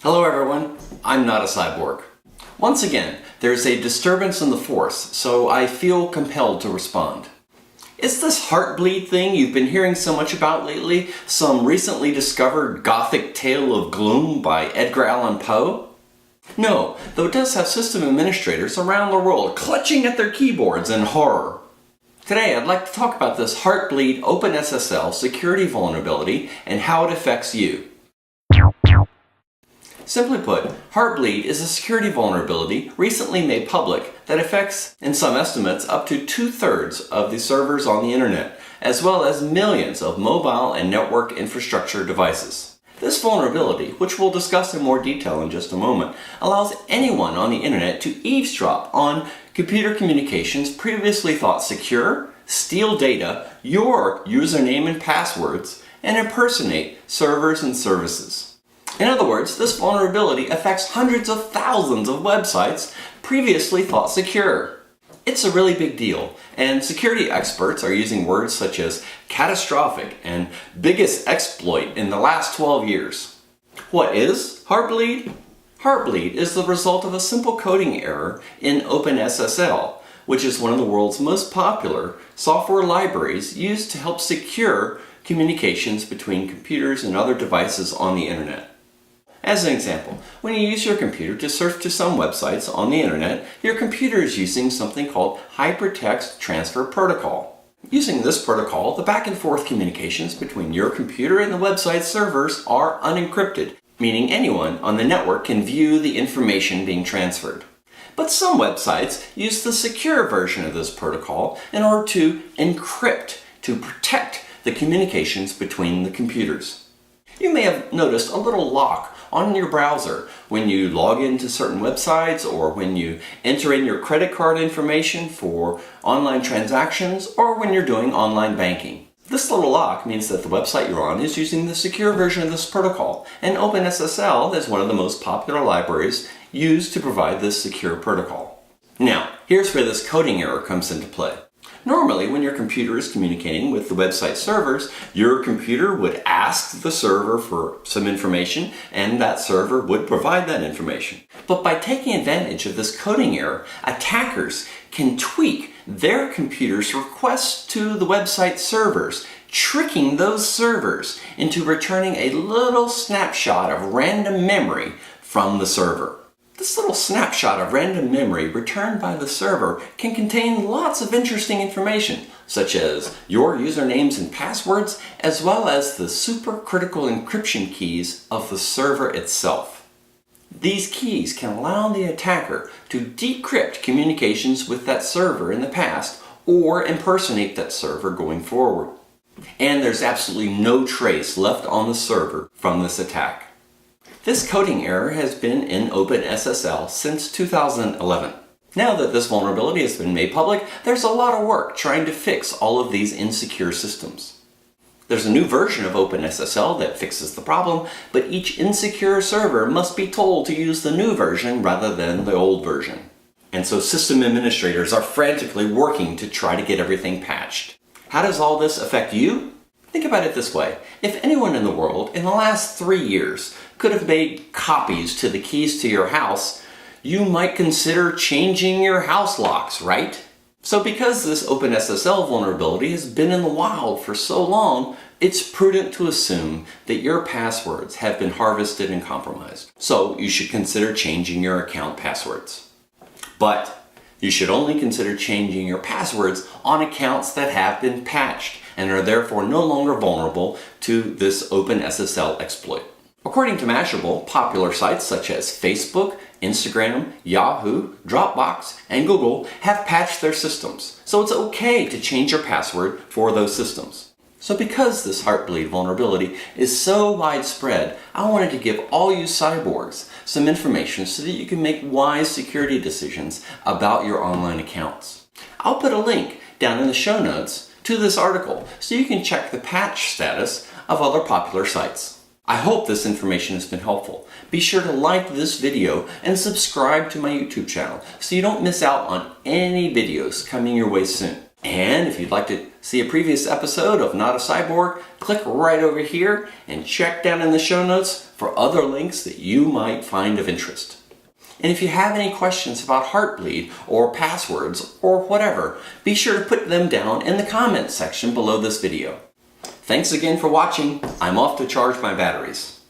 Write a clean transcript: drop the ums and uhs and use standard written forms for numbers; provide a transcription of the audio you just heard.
Hello everyone, I'm not a cyborg. Once again, there's a disturbance in the force, so I feel compelled to respond. It's this Heartbleed thing you've been hearing so much about lately, some recently discovered gothic tale of gloom by Edgar Allan Poe? No, though it does have system administrators around the world clutching at their keyboards in horror. Today I'd like to talk about this Heartbleed OpenSSL security vulnerability and how it affects you. Simply put, Heartbleed is a security vulnerability recently made public that affects, in some estimates, up to 2/3 of the servers on the internet, as well as millions of mobile and network infrastructure devices. This vulnerability, which we'll discuss in more detail in just a moment, allows anyone on the internet to eavesdrop on computer communications previously thought secure, steal data, your username and passwords, and impersonate servers and services. In other words, this vulnerability affects hundreds of thousands of websites previously thought secure. It's a really big deal, and security experts are using words such as catastrophic and biggest exploit in the last 12 years. What is Heartbleed? Heartbleed is the result of a simple coding error in OpenSSL, which is one of the world's most popular software libraries used to help secure communications between computers and other devices on the internet. As an example, when you use your computer to surf to some websites on the internet, your computer is using something called Hypertext Transfer Protocol. Using this protocol, the back and forth communications between your computer and the website servers are unencrypted, meaning anyone on the network can view the information being transferred. But some websites use the secure version of this protocol in order to encrypt, to protect the communications between the computers. You may have noticed a little lock on your browser when you log into certain websites, or when you enter in your credit card information for online transactions, or when you're doing online banking. This little lock means that the website you're on is using the secure version of this protocol, and OpenSSL is one of the most popular libraries used to provide this secure protocol. Now, here's where this coding error comes into play. Normally, when your computer is communicating with the website servers, your computer would ask the server for some information, and that server would provide that information. But by taking advantage of this coding error, attackers can tweak their computer's requests to the website servers, tricking those servers into returning a little snapshot of random memory from the server. This little snapshot of random memory returned by the server can contain lots of interesting information, such as your usernames and passwords, as well as the supercritical encryption keys of the server itself. These keys can allow the attacker to decrypt communications with that server in the past, or impersonate that server going forward. And there's absolutely no trace left on the server from this attack. This coding error has been in OpenSSL since 2011. Now that this vulnerability has been made public, there's a lot of work trying to fix all of these insecure systems. There's a new version of OpenSSL that fixes the problem, but each insecure server must be told to use the new version rather than the old version. And so system administrators are frantically working to try to get everything patched. How does all this affect you? Think about it this way. If anyone in the world in the last 3 years could have made copies to the keys to your house, you might consider changing your house locks, right? So because this OpenSSL vulnerability has been in the wild for so long, it's prudent to assume that your passwords have been harvested and compromised. So you should consider changing your account passwords. But you should only consider changing your passwords on accounts that have been patched and are therefore no longer vulnerable to this OpenSSL exploit. According to Mashable, popular sites such as Facebook, Instagram, Yahoo, Dropbox, and Google have patched their systems, so it's okay to change your password for those systems. So because this Heartbleed vulnerability is so widespread, I wanted to give all you cyborgs some information so that you can make wise security decisions about your online accounts. I'll put a link down in the show notes to this article so you can check the patch status of other popular sites. I hope this information has been helpful. Be sure to like this video and subscribe to my YouTube channel so you don't miss out on any videos coming your way soon. And if you'd like to see a previous episode of Not a Cyborg, click right over here and check down in the show notes for other links that you might find of interest. And if you have any questions about Heartbleed or passwords or whatever, be sure to put them down in the comments section below this video. Thanks again for watching. I'm off to charge my batteries.